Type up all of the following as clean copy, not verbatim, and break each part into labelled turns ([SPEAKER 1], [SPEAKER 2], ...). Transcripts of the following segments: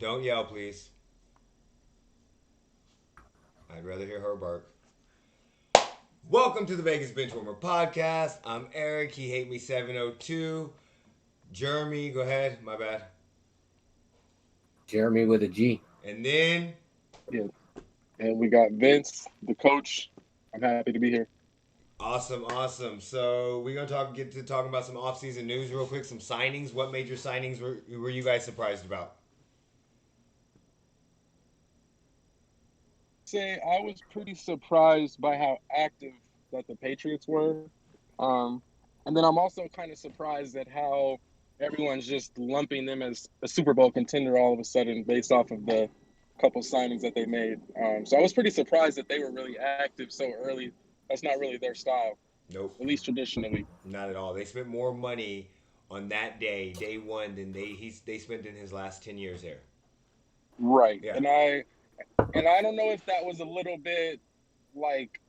[SPEAKER 1] Don't yell, please. I'd rather hear her bark. Welcome to the Vegas Benchwarmer Podcast. I'm Eric. He hate me 702. Geremy, go ahead. My bad.
[SPEAKER 2] Geremy with a G.
[SPEAKER 1] And then
[SPEAKER 3] Yeah. And we got Vince, the coach. I'm happy to be here.
[SPEAKER 1] awesome. So we're gonna get to talking about some offseason news real quick. Some signings. What major signings were you guys surprised about?
[SPEAKER 3] Say I was pretty surprised by how active that the Patriots were. Um, and then I'm also kind of surprised at how everyone's just lumping them as a Super Bowl contender all of a sudden based off of the couple signings that they made. So I was pretty surprised that they were really active so early. That's not really their style,
[SPEAKER 1] Nope,
[SPEAKER 3] at least traditionally.
[SPEAKER 1] not at all. They spent more money on that day one, than they spent in his last 10 years there.
[SPEAKER 3] Right.
[SPEAKER 1] Yeah.
[SPEAKER 3] And I don't know if that was a little bit like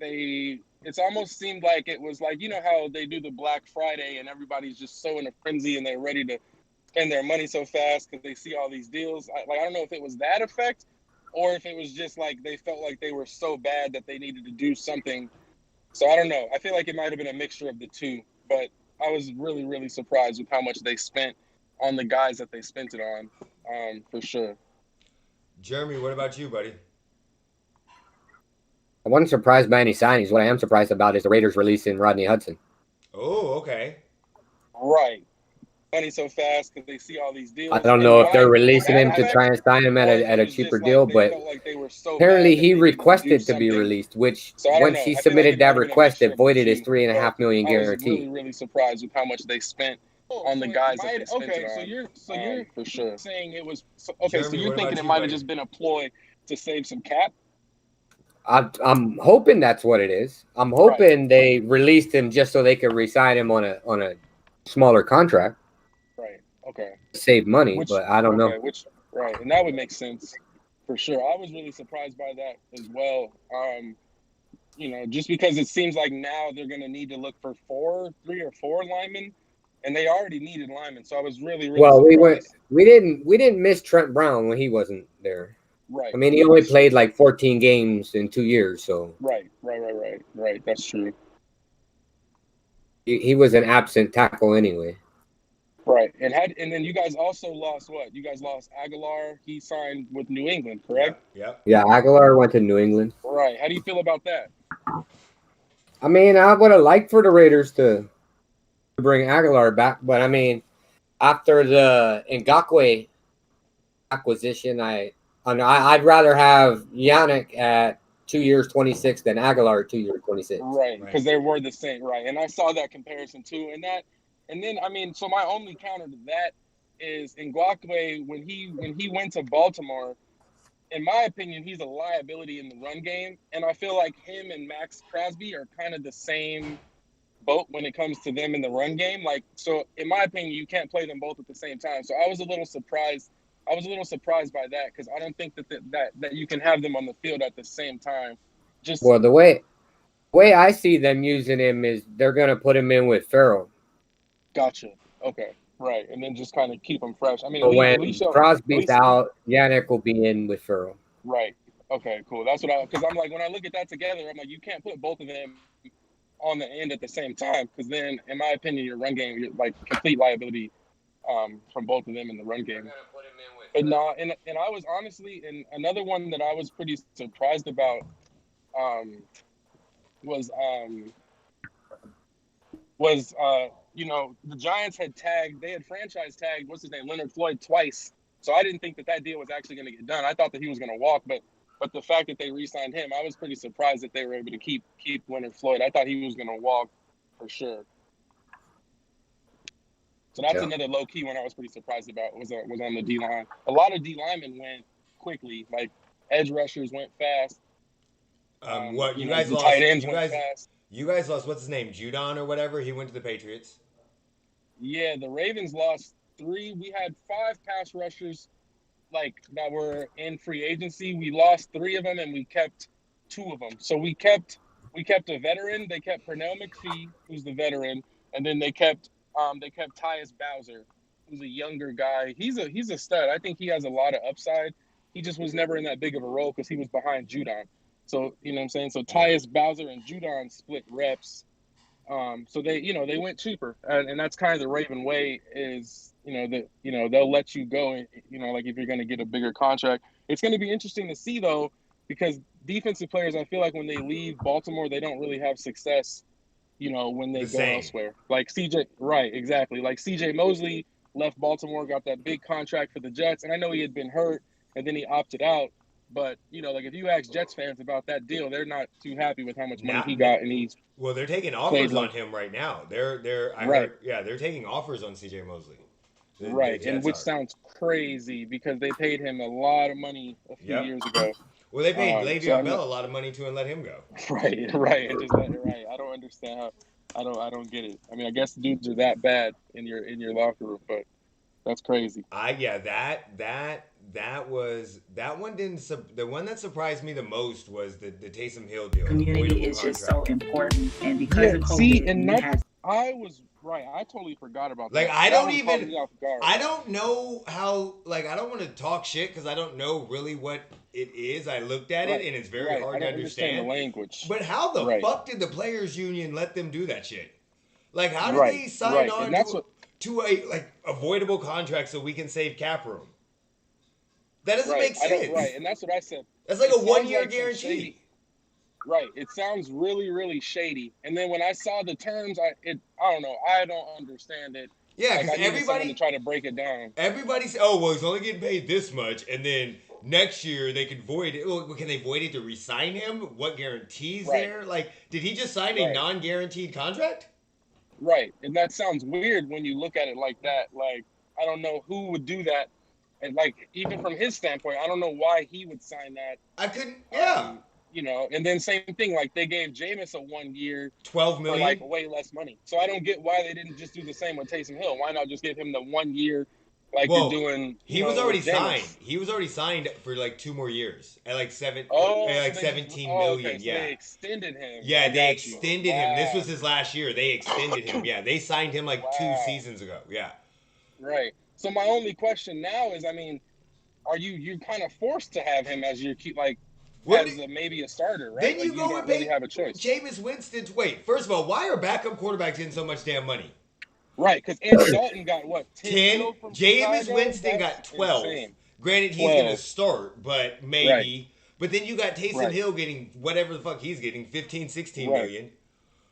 [SPEAKER 3] it's almost seemed like it was like, you know how they do the Black Friday and everybody's just so in a frenzy and they're ready to spend their money so fast because they see all these deals. I don't know if it was that effect or if it was just like they felt like they were so bad that they needed to do something. So I don't know. I feel like it might have been a mixture of the two, but I was really, really surprised with how much they spent on the guys that they spent it on, for sure.
[SPEAKER 1] Jeremy, what about you, buddy?
[SPEAKER 2] I wasn't surprised by any signings. What I am surprised about is the Raiders releasing Rodney Hudson.
[SPEAKER 1] Oh, okay.
[SPEAKER 3] Right. Money so fast because they see all these
[SPEAKER 2] I
[SPEAKER 3] deals.
[SPEAKER 2] don't
[SPEAKER 3] And
[SPEAKER 2] know if they're
[SPEAKER 3] was
[SPEAKER 2] releasing
[SPEAKER 3] that
[SPEAKER 2] him to try
[SPEAKER 3] effect,
[SPEAKER 2] and sign him
[SPEAKER 3] or if
[SPEAKER 2] at
[SPEAKER 3] it
[SPEAKER 2] a
[SPEAKER 3] was
[SPEAKER 2] cheaper
[SPEAKER 3] just like
[SPEAKER 2] deal,
[SPEAKER 3] they
[SPEAKER 2] but
[SPEAKER 3] felt like they were so
[SPEAKER 2] apparently
[SPEAKER 3] bad that
[SPEAKER 2] he
[SPEAKER 3] they needed to do
[SPEAKER 2] requested to be
[SPEAKER 3] something.
[SPEAKER 2] released, which
[SPEAKER 3] So I don't
[SPEAKER 2] once
[SPEAKER 3] know.
[SPEAKER 2] he
[SPEAKER 3] I feel like
[SPEAKER 2] submitted
[SPEAKER 3] it might
[SPEAKER 2] that
[SPEAKER 3] have been a
[SPEAKER 2] request,
[SPEAKER 3] mixture
[SPEAKER 2] it
[SPEAKER 3] of the
[SPEAKER 2] voided his
[SPEAKER 3] two,
[SPEAKER 2] three and a
[SPEAKER 3] but
[SPEAKER 2] half million
[SPEAKER 3] I was really,
[SPEAKER 2] guarantee.
[SPEAKER 3] really surprised with how much they spent on the So guys that might they spent it
[SPEAKER 2] Um,
[SPEAKER 3] on. So you're for sure saying it was okay. So
[SPEAKER 1] Jeremy,
[SPEAKER 3] you're
[SPEAKER 1] what
[SPEAKER 3] thinking
[SPEAKER 1] about
[SPEAKER 3] it
[SPEAKER 1] you,
[SPEAKER 3] might have
[SPEAKER 1] buddy?
[SPEAKER 3] just been a ploy to save some cap,
[SPEAKER 2] I'm hoping that's what it is. I'm
[SPEAKER 3] right?
[SPEAKER 2] hoping they released him just so they could re-sign him on a smaller contract,
[SPEAKER 3] Right. Okay.
[SPEAKER 2] save money,
[SPEAKER 3] Which
[SPEAKER 2] but I don't know.
[SPEAKER 3] okay. Which right, and that would make sense for sure. I was really surprised by that as well. Just because it seems like now they're going to need to look for 3 or 4 linemen, and they already needed linemen. So I was really, really
[SPEAKER 2] Well,
[SPEAKER 3] surprised.
[SPEAKER 2] we didn't miss Trent Brown when he wasn't there. I
[SPEAKER 3] Right.
[SPEAKER 2] mean, he only
[SPEAKER 3] That's true.
[SPEAKER 2] played like 14 games in 2 years, so
[SPEAKER 3] Right. That's true.
[SPEAKER 2] he was an absent tackle anyway.
[SPEAKER 3] Right. And then you guys also lost what? You guys lost Aguilar. He signed with New England, correct?
[SPEAKER 1] Yep.
[SPEAKER 2] Yeah, Aguilar went to New England.
[SPEAKER 3] Right. How do you feel about that?
[SPEAKER 2] I mean, I would have liked for the Raiders to bring Aguilar back, but I mean, after the Ngakwe acquisition, I'd rather have Yannick at 2 years 26 than Aguilar at 2 years 26.
[SPEAKER 3] Right,
[SPEAKER 1] Right.
[SPEAKER 3] because they were the same, right? And I saw that comparison too, and then I mean, so my only counter to that is Ngakwe when he went to Baltimore. In my opinion, he's a liability in the run game, and I feel like him and Max Crosby are kind of the same boat when it comes to them in the run game. Like, so in my opinion, you can't play them both at the same time. So I was a little surprised. I was a little surprised by that because I don't think that you can have them on the field at the same time. Just
[SPEAKER 2] Well, the way I see them using him is they're gonna put him in with Farrell.
[SPEAKER 3] gotcha. Okay, right, and then just kind of keep them fresh. I mean,
[SPEAKER 2] So
[SPEAKER 3] at least
[SPEAKER 2] when
[SPEAKER 3] you'll at
[SPEAKER 2] Crosby's
[SPEAKER 3] least
[SPEAKER 2] out, Yannick will be in with Farrell.
[SPEAKER 3] right. Okay, cool. That's what because I'm like when I look at that together, I'm like you can't put both of them on the end at the same time because then, in my opinion, your run game, you're like complete liability from both of them in the run game. But no, and I was honestly, and another one that I was pretty surprised about um, was the Giants they had franchise tagged what's his name Leonard Floyd twice, so I didn't think that deal was actually going to get done. I thought that he was going to walk, but the fact that they re-signed him, I was pretty surprised that they were able to keep Leonard Floyd. I thought he was going to walk for sure. So that's
[SPEAKER 2] Yeah.
[SPEAKER 3] another low key one I was pretty surprised about was on the D line. A lot of D linemen went quickly, like edge rushers went fast.
[SPEAKER 1] What you guys
[SPEAKER 3] The
[SPEAKER 1] lost?
[SPEAKER 3] tight ends went fast.
[SPEAKER 1] You guys lost. What's his name? Judon or whatever. He went to the Patriots.
[SPEAKER 3] Yeah, the Ravens lost 3. We had 5 pass rushers like that were in free agency. We lost 3 of them, and we kept 2 of them. So we kept a veteran. They kept Pernell McPhee, who's the veteran, and then they kept Tyus Bowser. who's a younger guy. He's a stud. I think he has a lot of upside. He just was never in that big of a role because he was behind Judon. So, you know what I'm saying? So Tyus Bowser and Judon split reps. So they went cheaper. And that's kind of the Raven way is, they'll let you go, like if you're going to get a bigger contract. It's going to be interesting to see, though, because defensive players, I feel like when they leave Baltimore, they don't really have success, when they go elsewhere. Like right, exactly. Like CJ Mosley left Baltimore, got that big contract for the Jets. And I know he had been hurt and then he opted out. But, like if you ask Jets fans about that deal, they're not too happy with how much money he got. And
[SPEAKER 1] they're taking offers on him right now. They're taking offers on CJ Mosley.
[SPEAKER 3] Right, and which sounds crazy because they paid him a lot of money a few years ago.
[SPEAKER 1] Well, they paid Le'Veon Bell a lot of money too and let him go.
[SPEAKER 3] Right, and just let it right. I don't understand how. I don't get it. I mean, I guess the dudes are that bad in your locker room, but that's crazy. That one didn't. The one that surprised me the most was the Taysom Hill deal.
[SPEAKER 4] Community is just so important, and because of COVID,
[SPEAKER 3] I was right. I totally forgot about that.
[SPEAKER 1] Like, I don't know how. Like, I don't want to talk shit because I don't know really what it is. I looked at it and it's very hard to understand
[SPEAKER 3] the language.
[SPEAKER 1] But how the fuck did the players' union let them do that shit? Like, how did they sign on to a avoidable contract so we can save cap room? That doesn't make sense.
[SPEAKER 3] And that's what I said.
[SPEAKER 1] That's like a 1-year guarantee.
[SPEAKER 3] Right. It sounds really, really shady. And then when I saw the terms, I don't know. I don't understand it.
[SPEAKER 1] Yeah, because
[SPEAKER 3] everybody to try to break it down.
[SPEAKER 1] Everybody said, "Oh, well, he's only getting paid this much," and then next year they could void it. Well, can they void it to re-sign him? What guarantees there? Like, did he just sign a non-guaranteed contract?
[SPEAKER 3] Right, and that sounds weird when you look at it like that. Like, I don't know who would do that, and like even from his standpoint, I don't know why he would sign that.
[SPEAKER 1] I couldn't. Yeah.
[SPEAKER 3] And then same thing, like they gave Jameis a 1 year,
[SPEAKER 1] $12 million,
[SPEAKER 3] for like way less money. So I don't get why they didn't just do the same with Taysom Hill. Why not just give him the 1 year, like you're doing?
[SPEAKER 1] He was already signed. He was already signed for like 2 more years at like 17 million.
[SPEAKER 3] Okay, so they extended him.
[SPEAKER 1] Yeah, they extended him. This was his last year. They extended him. Yeah, they signed him like 2 seasons ago. Yeah.
[SPEAKER 3] Right. So my only question now is, I mean, are you kind of forced to have him as your maybe a starter, right?
[SPEAKER 1] Then you go and pay
[SPEAKER 3] have a choice.
[SPEAKER 1] Jameis Winston. Wait, first of all, why are backup quarterbacks getting so much damn money?
[SPEAKER 3] Right, because Andy Dalton got what? 10.
[SPEAKER 1] Jameis Winston got 12.
[SPEAKER 3] Insane.
[SPEAKER 1] Granted, he's going to start, but maybe.
[SPEAKER 3] Right.
[SPEAKER 1] But then you got Taysom Hill getting whatever the fuck he's getting, 15, 16 million.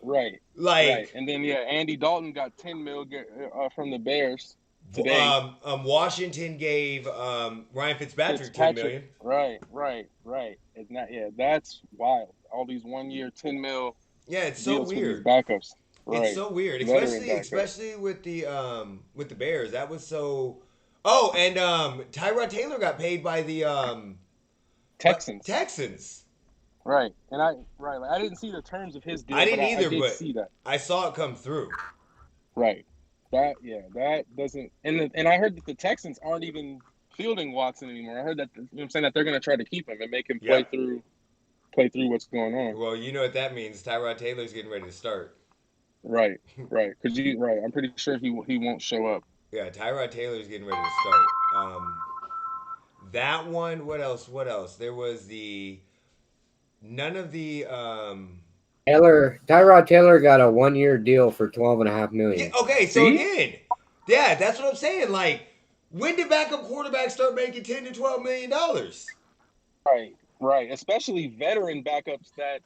[SPEAKER 3] Right.
[SPEAKER 1] Like,
[SPEAKER 3] and then Andy Dalton got 10 million from the Bears today.
[SPEAKER 1] Washington gave Ryan Fitzpatrick 10 million.
[SPEAKER 3] Right. It's not, that's wild. All these 1 year 10 mil.
[SPEAKER 1] Yeah, it's so weird.
[SPEAKER 3] Backups. Right.
[SPEAKER 1] It's so weird, especially with the Bears. That was so. Oh, and Tyrod Taylor got paid by the Texans.
[SPEAKER 3] Right, and I didn't see the terms of his deal.
[SPEAKER 1] I didn't either,
[SPEAKER 3] I did
[SPEAKER 1] but
[SPEAKER 3] see that.
[SPEAKER 1] I saw it come through.
[SPEAKER 3] Right. That doesn't. And I heard that the Texans aren't even fielding Watson anymore. I heard that I'm saying that they're going to try to keep him and make him play through what's going on.
[SPEAKER 1] Well, you know what that means. Tyrod Taylor's getting ready to start.
[SPEAKER 3] Right. Because I'm pretty sure he won't show up.
[SPEAKER 1] Yeah, Tyrod Taylor's getting ready to start. That one. What else? There was none of the.
[SPEAKER 2] Tyrod Taylor got a 1 year deal for $12.5 million.
[SPEAKER 1] Yeah, okay, so again, that's what I'm saying. Like, when did backup quarterbacks start making $10 to $12 million?
[SPEAKER 3] Right. Especially veteran backups I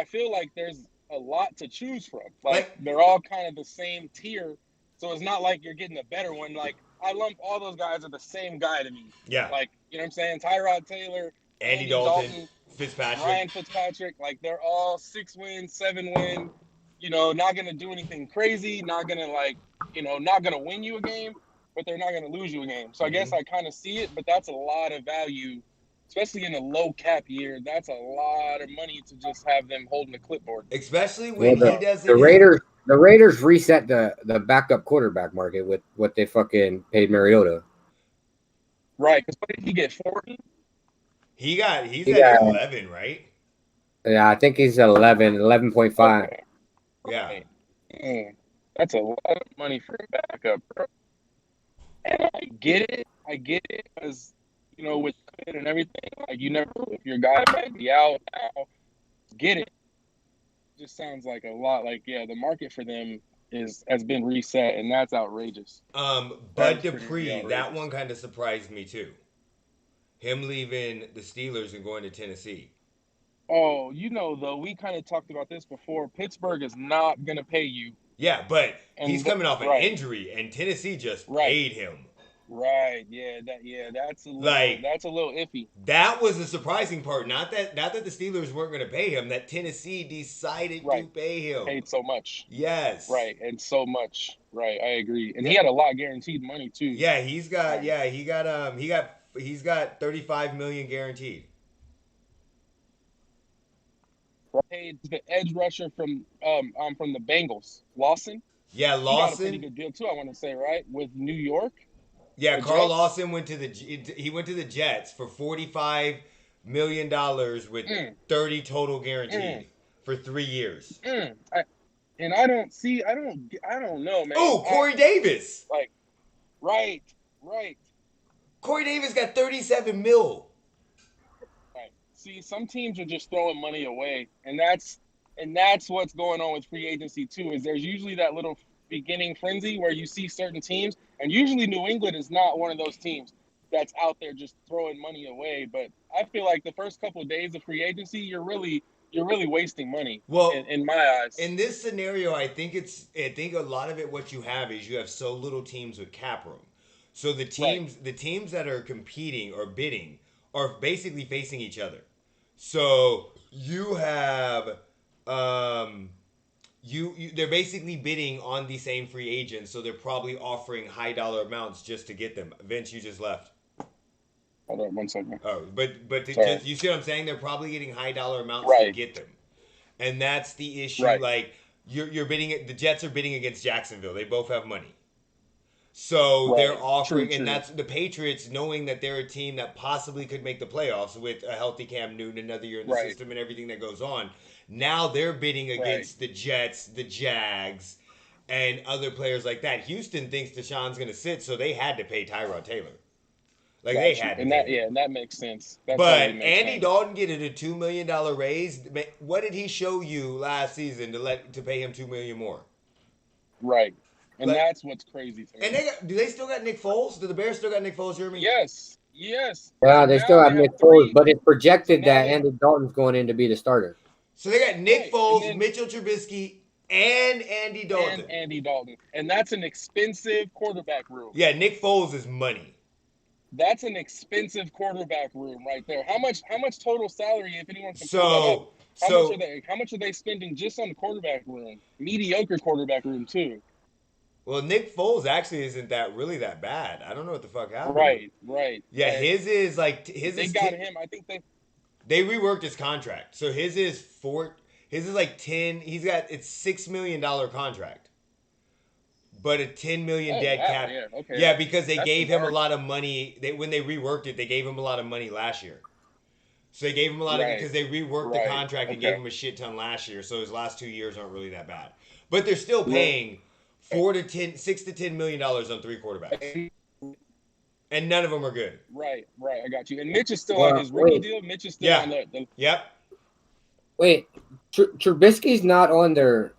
[SPEAKER 3] feel like there's a lot to choose from. Like they're all kind of the same tier, so it's not like you're getting a better one. Like, I lump all those guys are the same guy to me.
[SPEAKER 1] Yeah.
[SPEAKER 3] Like, you know what I'm saying? Tyrod Taylor,
[SPEAKER 1] Andy Dalton,
[SPEAKER 3] Ryan Fitzpatrick, like they're all 6 win, 7 win, not gonna do anything crazy, not gonna not gonna win you a game, but they're not gonna lose you a game. So I guess I kind of see it, but that's a lot of value, especially in a low cap year. That's a lot of money to just have them holding a clipboard.
[SPEAKER 1] Especially when he doesn't.
[SPEAKER 2] The Raiders reset the backup quarterback market with what they fucking paid Mariota.
[SPEAKER 3] Right, because what did he get, 40?
[SPEAKER 1] He's at 11, right?
[SPEAKER 2] Yeah, I think he's 11.5.
[SPEAKER 3] Okay. Yeah. That's a lot of money for a backup, bro. And I get it, because, with COVID and everything, like, you never, if your guy might be out now, get it. Just sounds like a lot. Like, yeah, the market for them has been reset, and that's outrageous.
[SPEAKER 1] Bud Dupree, that one kind of surprised me too. Him leaving the Steelers and going to Tennessee.
[SPEAKER 3] Oh, though, we kind of talked about this before. Pittsburgh is not going to pay you.
[SPEAKER 1] Yeah, but he's coming off an injury, and Tennessee just paid him.
[SPEAKER 3] Right. Yeah. That's a little iffy.
[SPEAKER 1] That was the surprising part. Not that the Steelers weren't going to pay him. That Tennessee decided to pay him.
[SPEAKER 3] Paid so much.
[SPEAKER 1] Yes.
[SPEAKER 3] Right, and so much. Right, I agree. And he had a lot of guaranteed money too.
[SPEAKER 1] Yeah, he's got $35 million guaranteed.
[SPEAKER 3] Paid the edge rusher from the Bengals, Lawson.
[SPEAKER 1] Yeah, Lawson.
[SPEAKER 3] He got a pretty good deal too, I want to say, right? With New York.
[SPEAKER 1] Yeah, Carl Lawson went to the Jets for $45 million with 30 total guaranteed for 3 years.
[SPEAKER 3] I don't know, man.
[SPEAKER 1] Oh, Corey Davis.
[SPEAKER 3] Right.
[SPEAKER 1] Corey Davis got $37 million.
[SPEAKER 3] Right. See, some teams are just throwing money away, and that's what's going on with free agency too. Is there's usually that little beginning frenzy where you see certain teams, and usually New England is not one of those teams that's out there just throwing money away. But I feel like the first couple of days of free agency, you're really wasting money.
[SPEAKER 1] Well,
[SPEAKER 3] in my eyes,
[SPEAKER 1] in this scenario, I think a lot of it, what you have is you have so little teams with cap room. So the teams that are competing or bidding are basically facing each other. So you have they're basically bidding on the same free agents, so they're probably offering high dollar amounts just to get them. Vince, you just left.
[SPEAKER 3] Hold on 1 second.
[SPEAKER 1] Oh, but you see what I'm saying? They're probably getting high dollar amounts to get them, and that's the issue.
[SPEAKER 3] Right.
[SPEAKER 1] Like you're bidding. The Jets are bidding against Jacksonville. They both have money, so they're offering, and that's the Patriots, knowing that they're a team that possibly could make the playoffs with a healthy Cam Newton, another year in the system, and everything that goes on. Now they're bidding against the Jets, the Jags, and other players like that. Houston thinks Deshaun's going to sit, so they had to pay Tyrod Taylor. They had to.
[SPEAKER 3] And that makes sense. That
[SPEAKER 1] but
[SPEAKER 3] totally makes
[SPEAKER 1] Andy
[SPEAKER 3] sense.
[SPEAKER 1] Dalton getting a $2 million raise. What did he show you last season to pay him $2 million more?
[SPEAKER 3] Right, and that's what's crazy to me.
[SPEAKER 1] And do they still got Nick Foles? Do the Bears still got Nick Foles, Geremy?
[SPEAKER 3] Yes.
[SPEAKER 2] Yeah, they still have Nick Foles, but it's projected that Andy Dalton's going in to be the starter.
[SPEAKER 1] So they got Nick Foles, Mitchell Trubisky, and Andy Dalton.
[SPEAKER 3] And that's an expensive quarterback room.
[SPEAKER 1] Yeah, Nick Foles is money.
[SPEAKER 3] That's an expensive quarterback room right there. How much total salary, if anyone can pull that up? How much are they spending just on the quarterback room? Mediocre quarterback room too.
[SPEAKER 1] Well, Nick Foles actually isn't really that bad. I don't know what the fuck happened.
[SPEAKER 3] Right.
[SPEAKER 1] Yeah, his is like
[SPEAKER 3] They got him. I think
[SPEAKER 1] they reworked his contract. So his is like 10. It's $6 million contract. But a $10 million dead cap.
[SPEAKER 3] Yeah, okay.
[SPEAKER 1] Yeah, because they gave him a lot of money. When they reworked it, they gave him a lot of money last year. So they gave him a lot of because they reworked the contract and gave him a shit ton last year. So his last 2 years aren't really that bad. But they're still paying $6 to $10 million on 3 quarterbacks. And none of them are good.
[SPEAKER 3] Right. I got you. And Mitch is still on his rookie deal. Mitch is still on the.
[SPEAKER 1] Yep.
[SPEAKER 2] Wait, Trubisky's not on their.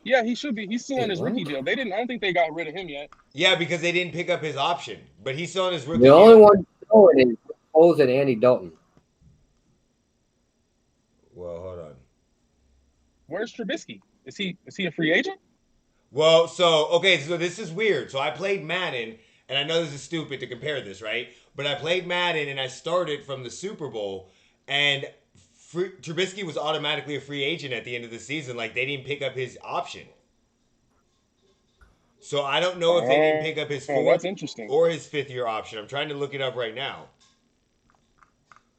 [SPEAKER 3] Yeah, he should be. He's still on his rookie deal. I don't think they got rid of him yet.
[SPEAKER 1] Yeah, because they didn't pick up his option. But he's still on his rookie deal.
[SPEAKER 2] The only one going is Foles and Andy Dalton.
[SPEAKER 1] Well, hold on.
[SPEAKER 3] Where's Trubisky? Is he a free agent?
[SPEAKER 1] Well, so this is weird. So I played Madden, and I know this is stupid to compare this, right? But I played Madden, and I started from the Super Bowl, and Trubisky was automatically a free agent at the end of the season. Like, they didn't pick up his option. So I don't know if they didn't pick up his 4th or his 5th-year option. I'm trying to look it up right now.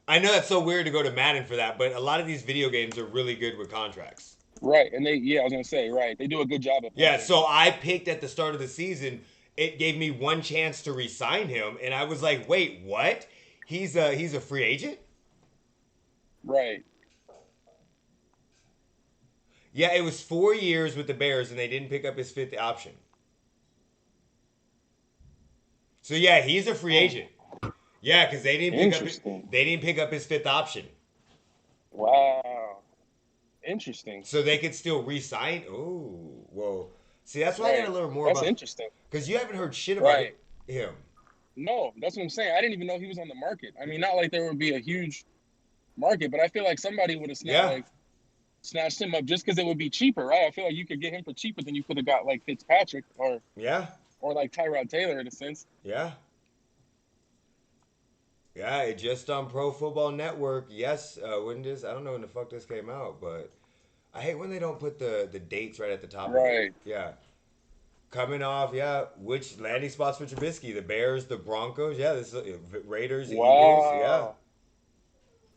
[SPEAKER 1] I know that's so weird to go to Madden for that, but a lot of these video games are really good with contracts.
[SPEAKER 3] Right, and I was going to say, they do a good job of it.
[SPEAKER 1] Yeah, so I picked at the start of the season, it gave me one chance to re-sign him, and I was like, wait, what? He's a free agent?
[SPEAKER 3] Right.
[SPEAKER 1] Yeah, it was 4 years with the Bears, and they didn't pick up his 5th option. So yeah, he's a free agent. Yeah, because they didn't pick up his fifth option.
[SPEAKER 3] Wow. Interesting.
[SPEAKER 1] So they could still re-sign. Oh, well. See, that's why I got to learn more
[SPEAKER 3] about.
[SPEAKER 1] That's
[SPEAKER 3] interesting.
[SPEAKER 1] Because you haven't heard shit about him.
[SPEAKER 3] No, that's what I'm saying. I didn't even know he was on the market. I mean, not like there would be a huge market, but I feel like somebody would have snatched him up just because it would be cheaper, right? I feel like you could get him for cheaper than you could have got like Fitzpatrick or like Tyrod Taylor in a sense.
[SPEAKER 1] Yeah. Yeah, it just on Pro Football Network. Yes, when this, I don't know when the fuck this came out, but I hate when they don't put the dates right at the top.
[SPEAKER 3] Right.
[SPEAKER 1] Of it. Yeah. Coming off, which landing spots for Trubisky? The Bears, the Broncos, this is, Raiders, Eagles,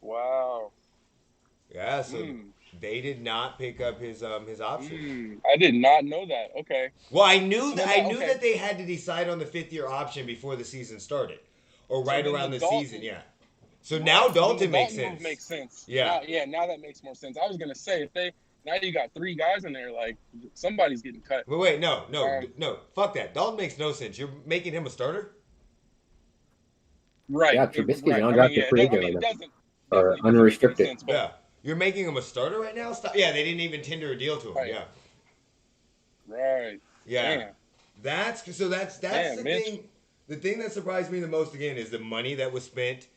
[SPEAKER 3] Wow.
[SPEAKER 1] Yeah, so they did not pick up his option.
[SPEAKER 3] I did not know that. Okay.
[SPEAKER 1] Well, I knew that they had to decide on the 5th-year option before the season started, or right around the season. Yeah. So now Dalton makes sense.
[SPEAKER 3] Move makes sense.
[SPEAKER 1] Yeah.
[SPEAKER 3] Now that makes more sense. I was gonna say now you got 3 guys in there, like somebody's getting cut.
[SPEAKER 1] But wait, no, fuck that. Dalton makes no sense. You're making him a starter.
[SPEAKER 2] Right. Yeah, Trubisky's undrafted free agent or unrestricted.
[SPEAKER 3] Sense,
[SPEAKER 1] you're making him a starter right now. Stop. Yeah, they didn't even tender a deal to him.
[SPEAKER 3] Right.
[SPEAKER 1] Yeah.
[SPEAKER 3] Right.
[SPEAKER 1] Yeah.
[SPEAKER 3] Damn.
[SPEAKER 1] That's the thing. The thing that surprised me the most again is the money that was spent,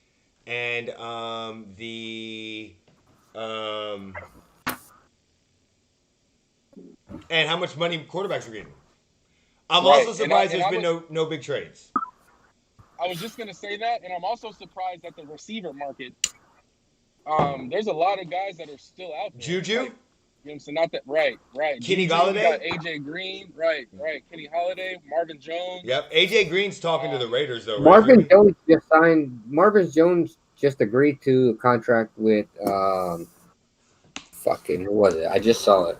[SPEAKER 1] and and how much money quarterbacks are getting. I'm also surprised there's been no big trades.
[SPEAKER 3] I was just gonna say that, and I'm also surprised at the receiver market. There's a lot of guys that are still out there.
[SPEAKER 1] Juju?
[SPEAKER 3] Like, you know what I'm saying? Not that right.
[SPEAKER 1] Kenny
[SPEAKER 3] Juju,
[SPEAKER 1] Golladay?
[SPEAKER 3] got AJ Green, right. Kenny Golladay, Marvin Jones.
[SPEAKER 1] Yep. AJ Green's talking to the Raiders though.
[SPEAKER 2] Marvin Jones just signed. Marvin Jones just agreed to a contract with who was it? I just saw it.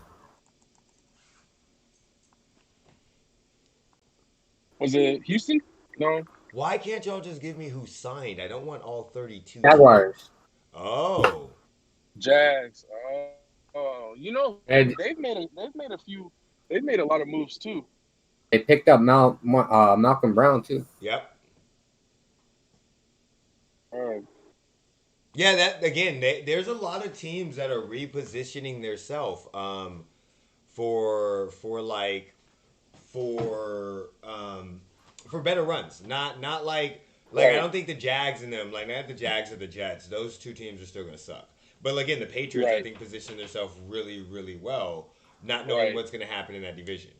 [SPEAKER 3] Was it Houston? No.
[SPEAKER 1] Why can't y'all just give me who signed? I don't want all 32.
[SPEAKER 2] Jaguars.
[SPEAKER 1] Oh.
[SPEAKER 3] Jags. Oh. You know, they've made a lot of moves too.
[SPEAKER 2] They picked up Malcolm Brown too.
[SPEAKER 1] Yep.
[SPEAKER 3] All right.
[SPEAKER 1] Yeah, that again. There's a lot of teams that are repositioning themselves for better runs. Not like I don't think the Jags and them, like not the Jags or the Jets. Those two teams are still gonna suck. But again, the Patriots I think position themselves really, really well, not knowing what's gonna happen in that division.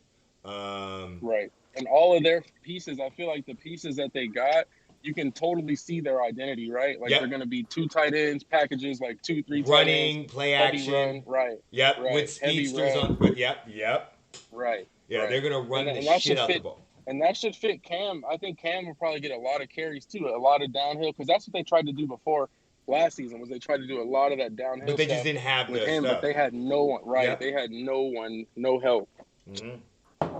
[SPEAKER 3] Right. And all of their pieces, I feel like the pieces that they got, you can totally see their identity, right? Like they're going to be 2 tight ends, packages, like 2, 3 tight
[SPEAKER 1] running,
[SPEAKER 3] ends,
[SPEAKER 1] play action.
[SPEAKER 3] Run, right.
[SPEAKER 1] Yep. With speedsters on. Yep.
[SPEAKER 3] Right.
[SPEAKER 1] Yeah, they're going to run the shit out the ball.
[SPEAKER 3] And that should fit Cam. I think Cam will probably get a lot of carries too, a lot of downhill, because that's what they tried to do before last season. Was they tried to do a lot of that downhill.
[SPEAKER 1] But they just didn't have
[SPEAKER 3] with him.
[SPEAKER 1] stuff.
[SPEAKER 3] But they had no one. Right. Yep. They had no one, no help.
[SPEAKER 1] Mm-hmm.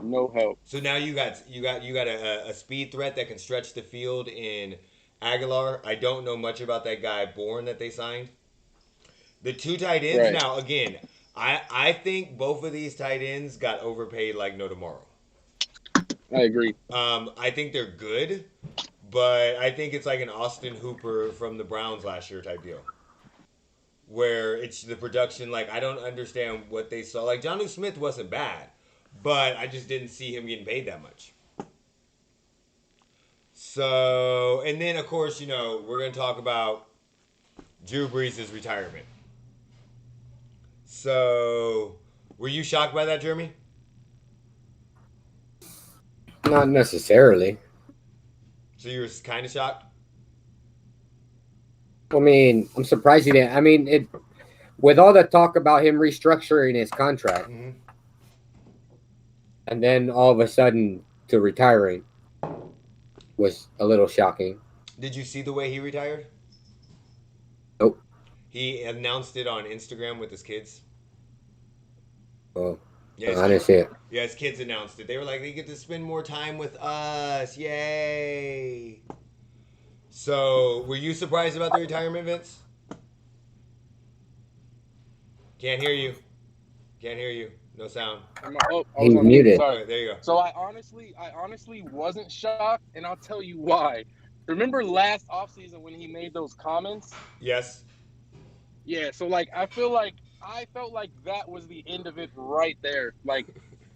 [SPEAKER 3] No help.
[SPEAKER 1] So now you got a speed threat that can stretch the field in Aguilar. I don't know much about that guy Bourne that they signed. The 2 tight ends now again. I think both of these tight ends got overpaid like no tomorrow.
[SPEAKER 3] I agree.
[SPEAKER 1] I think they're good, but I think it's like an Austin Hooper from the Browns last year type deal. Where it's the production, like I don't understand what they saw. Like Jonnu Smith wasn't bad, but I just didn't see him getting paid that much. So, and then of course, we're going to talk about Drew Brees' retirement. So, were you shocked by that, Geremy?
[SPEAKER 2] Not necessarily.
[SPEAKER 1] So you were kind of shocked?
[SPEAKER 2] I mean, I'm surprised he didn't. I mean, with all the talk about him restructuring his contract, and then all of a sudden to retiring was a little shocking.
[SPEAKER 1] Did you see the way he retired?
[SPEAKER 2] Nope.
[SPEAKER 1] He announced it on Instagram with his kids.
[SPEAKER 2] Oh. Yeah, I didn't see it.
[SPEAKER 1] Yeah, his kids announced it. They were like, they get to spend more time with us. Yay. So, were you surprised about the retirement, Vince? Can't hear you. No sound.
[SPEAKER 2] He's muted.
[SPEAKER 1] Sorry, there you go.
[SPEAKER 3] So I honestly wasn't shocked, and I'll tell you why. Remember last offseason when he made those comments?
[SPEAKER 1] Yes.
[SPEAKER 3] Yeah, so like I felt like that was the end of it right there. Like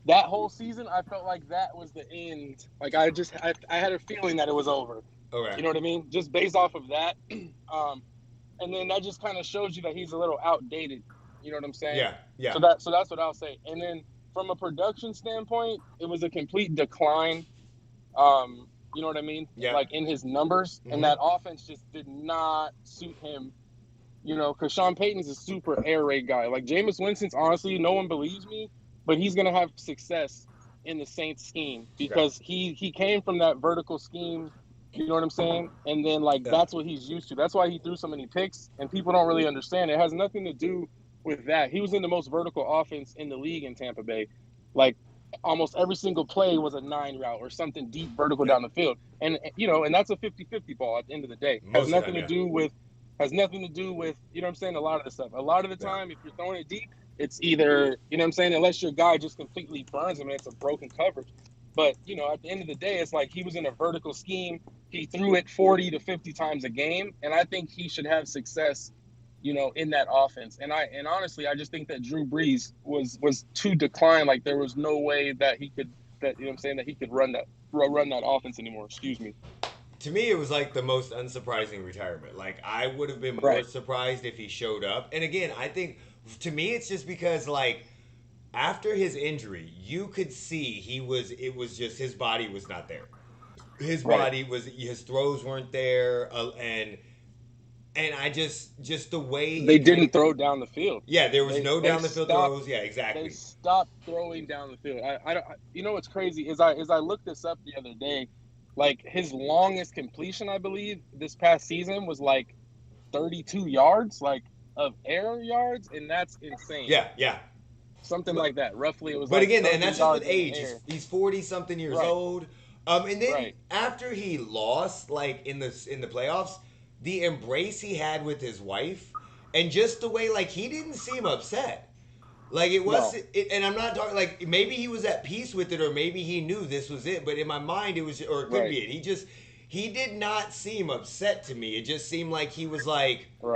[SPEAKER 3] that whole season, I felt like that was the end. Like I had a feeling that it was over.
[SPEAKER 1] Okay.
[SPEAKER 3] You know what I mean? Just based off of that. And then that just kind of shows you that he's a little outdated. You know what I'm saying?
[SPEAKER 1] Yeah, yeah.
[SPEAKER 3] So that's what I'll say. And then from a production standpoint, it was a complete decline. You know what I mean?
[SPEAKER 1] Yeah.
[SPEAKER 3] Like in his numbers, and that offense just did not suit him. You know, because Sean Payton's a super air raid guy. Like Jameis Winston's, honestly, no one believes me, but he's gonna have success in the Saints scheme because he came from that vertical scheme. You know what I'm saying? And then that's what he's used to. That's why he threw so many picks, and people don't really understand. It has nothing to do with that. He was in the most vertical offense in the league in Tampa Bay. Like almost every single play was a 9 route or something deep vertical down the field. And you know, and that's a 50-50 ball at the end of the day. Has nothing to do with, you know what I'm saying, a lot of the stuff. A lot of the time, if you're throwing it deep, it's either, you know what I'm saying, unless your guy just completely burns him and it's a broken coverage. But, you know, at the end of the day, it's like he was in a vertical scheme. He threw it 40 to 50 times a game, and I think he should have success, you know, in that offense. And honestly, I just think that Drew Brees was too declined. Like there was no way that he could, you know what I'm saying, that he could run that offense anymore. Excuse me.
[SPEAKER 1] To me, it was like the most unsurprising retirement. Like I would have been more surprised if he showed up. And again, I think to me, it's just because like after his injury, you could see it was just his body was not there. His body was, his throws weren't there, and I just the way
[SPEAKER 3] they didn't throw down the field.
[SPEAKER 1] Yeah, there was no down the field throws. Yeah, exactly.
[SPEAKER 3] They stopped throwing down the field. I you know what's crazy is I looked this up the other day. Like his longest completion, I believe, this past season was like 32 yards, like of air yards, and that's insane.
[SPEAKER 1] Yeah.
[SPEAKER 3] Something like that. Roughly, it was.
[SPEAKER 1] But
[SPEAKER 3] like
[SPEAKER 1] again, and that's just with age. He's 40-something years old. And then after he lost, like in the playoffs, the embrace he had with his wife, and just the way, like he didn't seem upset. Like it was, and I'm not talking like maybe he was at peace with it, or maybe he knew this was it. But in my mind, it was, or it could be it. He did not seem upset to me. It just seemed like he was like, all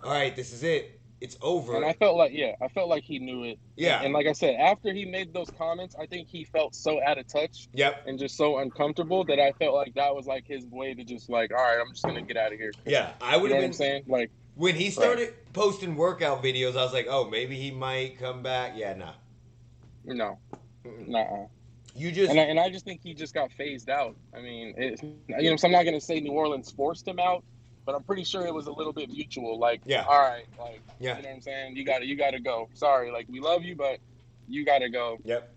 [SPEAKER 1] right, this is it. It's over.
[SPEAKER 3] And I felt like he knew it.
[SPEAKER 1] Yeah.
[SPEAKER 3] And like I said, after he made those comments, I think he felt so out of touch.
[SPEAKER 1] Yep.
[SPEAKER 3] And just so uncomfortable that I felt like that was like his way to just like, all right, I'm just gonna get out of here.
[SPEAKER 1] Yeah, I would have been.
[SPEAKER 3] What I'm saying, like
[SPEAKER 1] when he started posting workout videos, I was like, oh, maybe he might come back. Yeah,
[SPEAKER 3] no, nuh-uh.
[SPEAKER 1] You just
[SPEAKER 3] and I just think he just got phased out. I mean, you know, so I'm not gonna say New Orleans forced him out, but I'm pretty sure it was a little bit mutual. Like, all right, like, you know what I'm saying? You gotta go. Sorry, like we love you, but you gotta go.
[SPEAKER 1] Yep.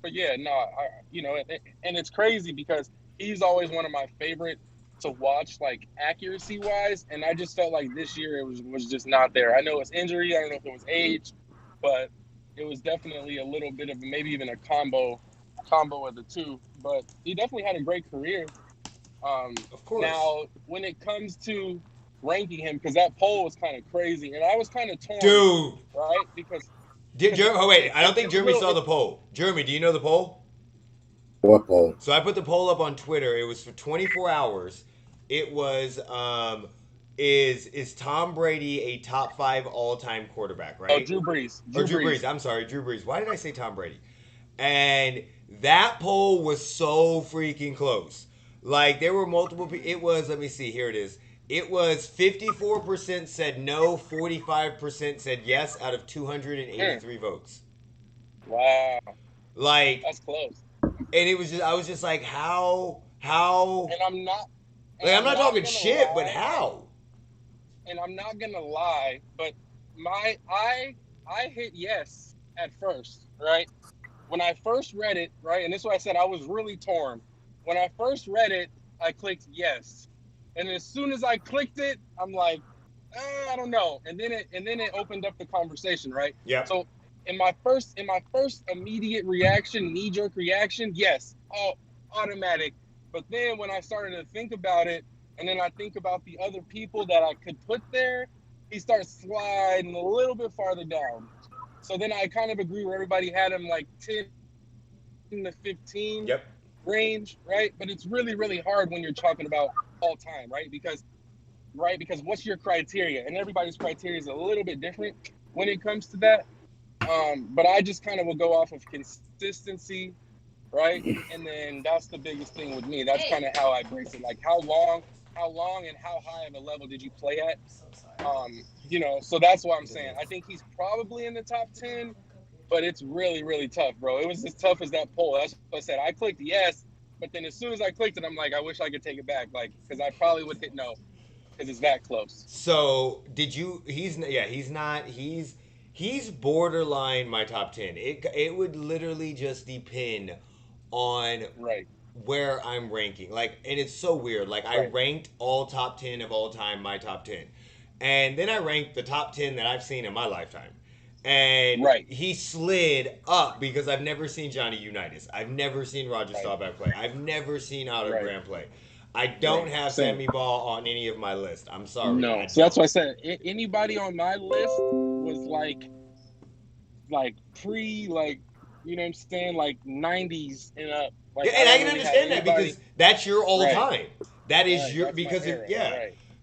[SPEAKER 3] But yeah, no, you know, and it's crazy because he's always one of my favorite to watch, like accuracy wise, and I just felt like this year it was just not there. I know it's injury, I don't know if it was age, but it was definitely a little bit of maybe even a combo of the two. But he definitely had a great career.
[SPEAKER 1] Of course.
[SPEAKER 3] Now, when it comes to ranking him, because that poll was kind of crazy, and I was kind of torn.
[SPEAKER 1] Dude.
[SPEAKER 3] Right? Because.
[SPEAKER 1] Wait, I don't think Geremy saw the poll. Geremy, do you know the poll?
[SPEAKER 2] What poll?
[SPEAKER 1] So I put the poll up on Twitter. It was for 24 hours. It was, is Tom Brady a top 5 all-time quarterback, right?
[SPEAKER 3] Oh, Drew Brees.
[SPEAKER 1] Drew Brees. I'm sorry, Drew Brees. Why did I say Tom Brady? And that poll was so freaking close. Like, there were multiple people. It was, let me see, here it is. It was 54% said no, 45% said yes out of 283 votes.
[SPEAKER 3] Wow.
[SPEAKER 1] Like,
[SPEAKER 3] that's close.
[SPEAKER 1] And it was just, I was just like, how? And
[SPEAKER 3] I'm not.
[SPEAKER 1] Like, I'm not talking shit, but how?
[SPEAKER 3] And I'm not gonna lie, but I hit yes at first, right? When I first read it, right, and this is what I said, I was really torn. When I first read it, I clicked yes, and as soon as I clicked it, I'm like, I don't know. And then it opened up the conversation, right?
[SPEAKER 1] Yeah.
[SPEAKER 3] So in my first immediate reaction, knee-jerk reaction, yes, automatic. But then when I started to think about it, and then I think about the other people that I could put there, he starts sliding a little bit farther down. So then I kind of agree where everybody had him like 10 to 15 range, right? But it's really, really hard when you're talking about all time, right? Because what's your criteria? And everybody's criteria is a little bit different when it comes to that. But I just kind of will go off of consistency, right? And then that's the biggest thing with me. That's kind of how I brace it. Like how long and how high of a level did you play at? You know, so that's what I'm saying. I think he's probably in the top 10, but it's really, really tough, bro. It was as tough as that poll. That's what I said. I clicked yes, but then as soon as I clicked it, I'm like, I wish I could take it back, like, because I probably would hit no, because it's that close.
[SPEAKER 1] So did you? He's not. He's borderline my top 10. It would literally just depend on where I'm ranking. Like, and it's so weird. Like, I ranked all top 10 of all time, my top 10. And then I ranked the top 10 that I've seen in my lifetime. And he slid up because I've never seen Johnny Unitas. I've never seen Roger Staubach play. I've never seen Otto Graham play. I don't have Sammy Ball on any of my list. I'm sorry.
[SPEAKER 3] No, so that's what I said. Anybody on my list was like pre, like, you know what I'm saying, like 90s and up. Like,
[SPEAKER 1] and I can understand that because that's your all time. That is your because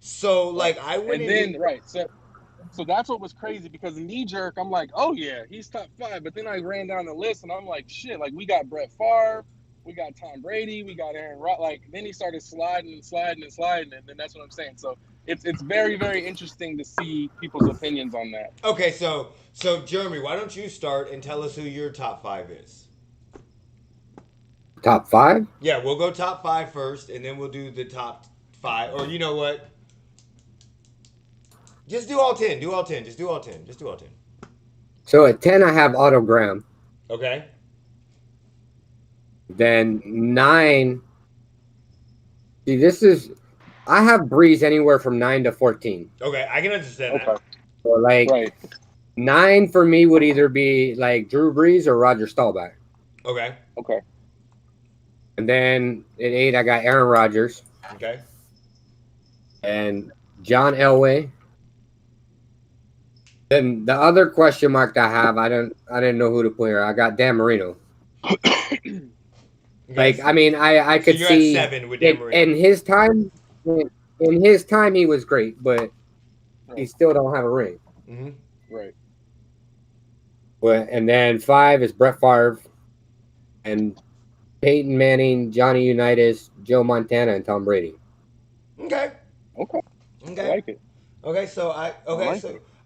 [SPEAKER 1] So like I wouldn't.
[SPEAKER 3] And then so that's what was crazy because knee jerk, I'm like, oh yeah, he's top 5. But then I ran down the list and I'm like, shit, like we got Brett Favre, we got Tom Brady, we got Aaron Rodgers. Like then he started sliding, and then that's what I'm saying. So it's very, very interesting to see people's opinions on that.
[SPEAKER 1] Okay, so Geremy, why don't you start and tell us who your top 5 is?
[SPEAKER 2] Top 5?
[SPEAKER 1] Yeah, we'll go top 5 first, and then we'll do the top 5. Or you know what? Just do all 10. Do all 10. Just do all 10.
[SPEAKER 2] So at 10, I have Otto Graham.
[SPEAKER 1] Okay.
[SPEAKER 2] Then 9. See, I have Brees anywhere from 9 to 14.
[SPEAKER 1] Okay, I can understand that.
[SPEAKER 2] So like 9 for me would either be like Drew Brees or Roger Staubach.
[SPEAKER 1] Okay.
[SPEAKER 2] And then at 8, I got Aaron Rodgers.
[SPEAKER 1] Okay.
[SPEAKER 2] And John Elway. Then the other question mark I have, I didn't know who to put here. I got Dan Marino. Like, I mean, I could see
[SPEAKER 1] at 7 with Dan Marino.
[SPEAKER 2] In his time, he was great, but he still don't have a ring.
[SPEAKER 1] Mm-hmm.
[SPEAKER 3] Right.
[SPEAKER 2] But and then 5 is Brett Favre, and Peyton Manning, Johnny Unitas, Joe Montana, and Tom Brady.
[SPEAKER 1] Okay.
[SPEAKER 3] I like it.
[SPEAKER 1] Okay, so I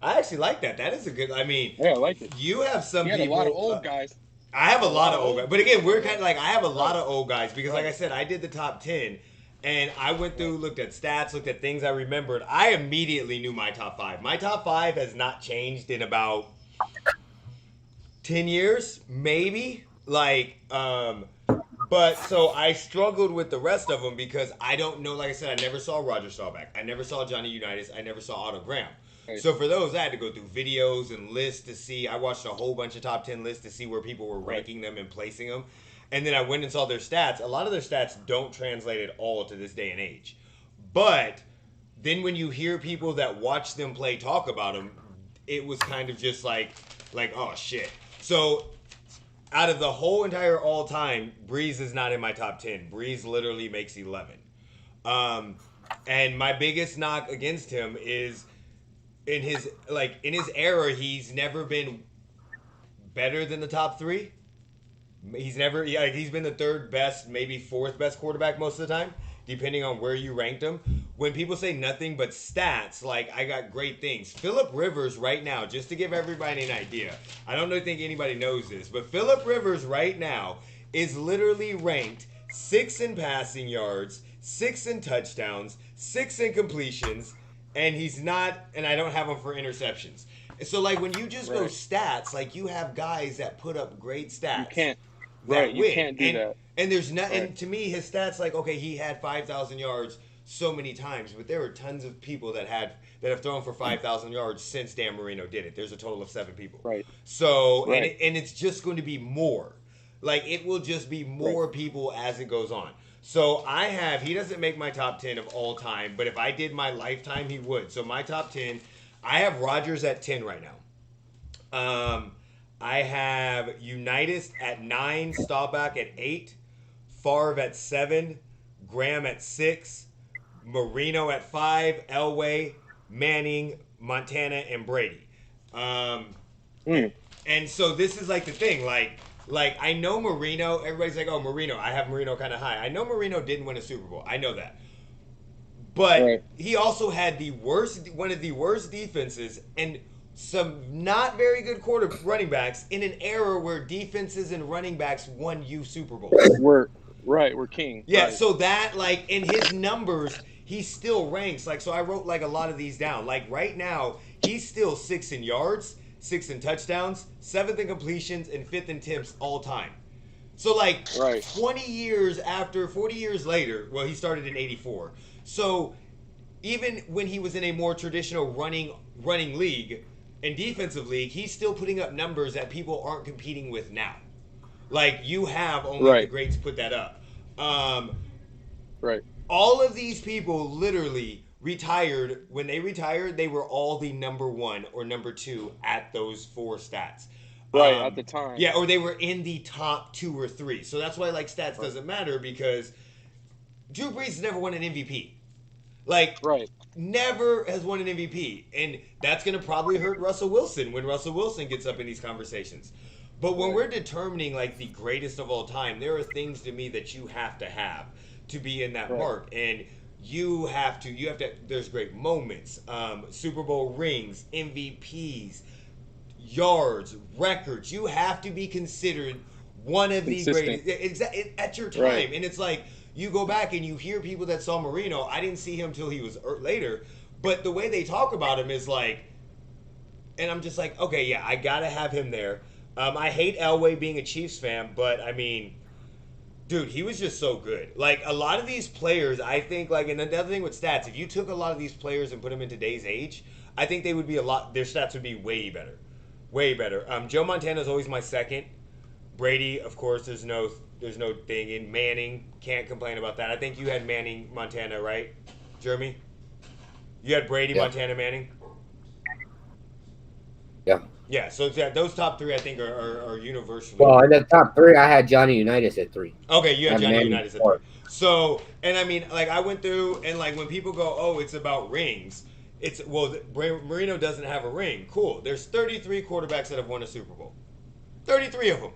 [SPEAKER 1] actually like that. That is a good. I mean,
[SPEAKER 3] yeah, I like it.
[SPEAKER 1] You have some people.
[SPEAKER 3] A lot of old guys.
[SPEAKER 1] I have a lot of old guys, but again, we're kind of like I have a lot of old guys because, like I said, I did the top 10, and I went through, looked at stats, looked at things I remembered. I immediately knew my top 5. My top 5 has not changed in about 10 years, maybe. But so I struggled with the rest of them because I don't know. Like I said, I never saw Roger Staubach. I never saw Johnny Unitas. I never saw Otto Graham. So for those, I had to go through videos and lists to see. I watched a whole bunch of top 10 lists to see where people were ranking them and placing them. And then I went and saw their stats. A lot of their stats don't translate at all to this day and age. But then when you hear people that watch them play talk about them, it was kind of just like oh, shit. So out of the whole entire all time, Brees is not in my top 10. Brees literally makes 11. And my biggest knock against him is in his era, he's never been better than the top 3. He's been the 3rd best, maybe 4th best quarterback most of the time, depending on where you ranked him. When people say nothing but stats, like I got great things. Phillip Rivers right now, just to give everybody an idea, I don't think anybody knows this, but Phillip Rivers right now is literally ranked 6 in passing yards, 6 in touchdowns, 6 in completions, and he's not, and I don't have him for interceptions. So, like, when you just go stats, like, you have guys that put up great stats.
[SPEAKER 3] You can't.
[SPEAKER 1] You
[SPEAKER 3] can't do that.
[SPEAKER 1] And there's not, and to me, his stats, like, okay, he had 5,000 yards so many times, but there were tons of people that have thrown for 5,000 yards since Dan Marino did it. There's a total of 7 people.
[SPEAKER 3] Right.
[SPEAKER 1] So, and it's just going to be more. Like, it will just be more people as it goes on. So he doesn't make my top 10 of all time, but if I did my lifetime, he would. So my top 10, I have Rodgers at 10 right now. I have Unitas at 9, Staubach at 8, Favre at 7, Graham at 6, Marino at 5, Elway, Manning, Montana, and Brady. And so this is like the thing, like I know Marino. Everybody's like, oh, Marino. I have Marino kind of high. I know Marino didn't win a Super Bowl. I know that. But he also had one of the worst defenses and some not very good running backs in an era where defenses and running backs won you Super Bowls.
[SPEAKER 3] We're king.
[SPEAKER 1] Yeah,
[SPEAKER 3] right.
[SPEAKER 1] So that, like, in his numbers, he still ranks. Like, so I wrote, like, a lot of these down. Like, right now, he's still 6th in yards, 6th in touchdowns, 7th in completions, and 5th in attempts all time. So, like, 40 years later, well, he started in 84. So, even when he was in a more traditional running league and defensive league, he's still putting up numbers that people aren't competing with now. Like, you have only the greats put that up. All of these people literally retired. When they retired, they were all the number 1 or number 2 at those 4 stats.
[SPEAKER 3] At the time.
[SPEAKER 1] Yeah, or they were in the top 2 or 3. So that's why, like, stats doesn't matter, because Drew Brees never won an MVP. Like, never has won an MVP. And that's going to probably hurt Russell Wilson when Russell Wilson gets up in these conversations. But when we're determining, like, the greatest of all time, there are things to me that you have to be in that mark. And you have to, there's great moments, Super Bowl rings, MVPs, yards, records. You have to be considered one of the greatest at your time. And it's like, you go back and you hear people that saw Marino. I didn't see him till he was later. But the way they talk about him is like, and I'm just like, okay, yeah, I got to have him there. I hate Elway being a Chiefs fan, but I mean, dude, he was just so good. Like, a lot of these players, I think, like, and another thing with stats, if you took a lot of these players and put them in today's age, I think they would be their stats would be way better. Way better. Joe Montana is always my second. Brady, of course, there's no thing. In Manning, can't complain about that. I think you had Manning, Montana, right, Geremy? You had Brady, Montana, Manning?
[SPEAKER 2] Yeah.
[SPEAKER 1] Yeah, so those top 3, I think, are universally.
[SPEAKER 2] Well, in the top 3, I had Johnny Unitas at 3.
[SPEAKER 1] Okay, you had Johnny Unitas at 3. So, and I mean, like, I went through, and like, when people go, oh, it's about rings, Marino doesn't have a ring. Cool. There's 33 quarterbacks that have won a Super Bowl. 33 of them.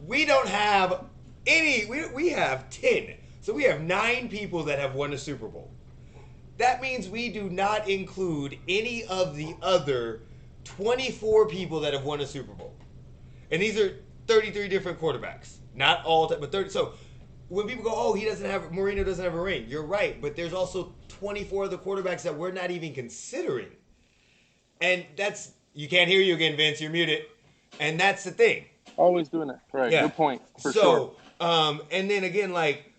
[SPEAKER 1] We don't have any. We have 10. So we have 9 people that have won a Super Bowl. That means we do not include any of the other 24 people that have won a Super Bowl. And these are 33 different quarterbacks. Not all, but 30. So when people go, oh, Marino doesn't have a ring. You're right. But there's also 24 other quarterbacks that we're not even considering. And you can't hear you again, Vince. You're muted. And that's the thing.
[SPEAKER 3] Always doing it. Right. Yeah. Good point. For sure.
[SPEAKER 1] And then again, like,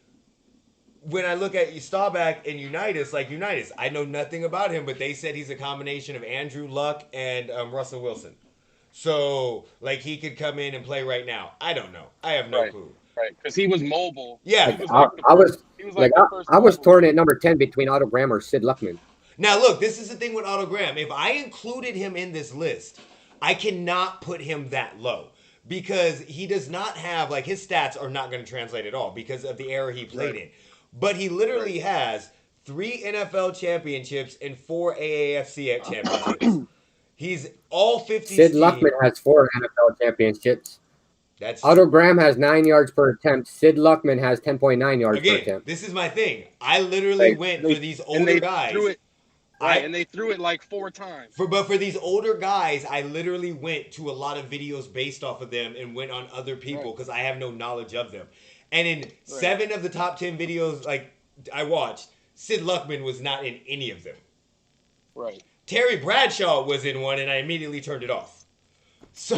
[SPEAKER 1] when I look at Staubach and Unitas, I know nothing about him, but they said he's a combination of Andrew Luck and Russell Wilson. So, like, he could come in and play right now. I don't know. I have no clue.
[SPEAKER 3] Right, because he was mobile.
[SPEAKER 1] Yeah.
[SPEAKER 2] I was torn at number 10 between Otto Graham or Sid Luckman.
[SPEAKER 1] Now, look, this is the thing with Otto Graham. If I included him in this list, I cannot put him that low. Because he does not have, like, his stats are not going to translate at all because of the era he played in. But he literally has 3 NFL championships and 4 AAFC championships. He's all 50.
[SPEAKER 2] Sid Luckman has 4 NFL championships. Otto Graham has 9 yards per attempt. Sid Luckman has 10.9 yards per attempt.
[SPEAKER 1] This is my thing. I literally went for these older guys.
[SPEAKER 3] And they threw it like 4 times.
[SPEAKER 1] But for these older guys, I literally went to a lot of videos based off of them and went on other people because I have no knowledge of them. And in 7 of the top 10 videos like I watched, Sid Luckman was not in any of them.
[SPEAKER 3] Right.
[SPEAKER 1] Terry Bradshaw was in one, and I immediately turned it off. So,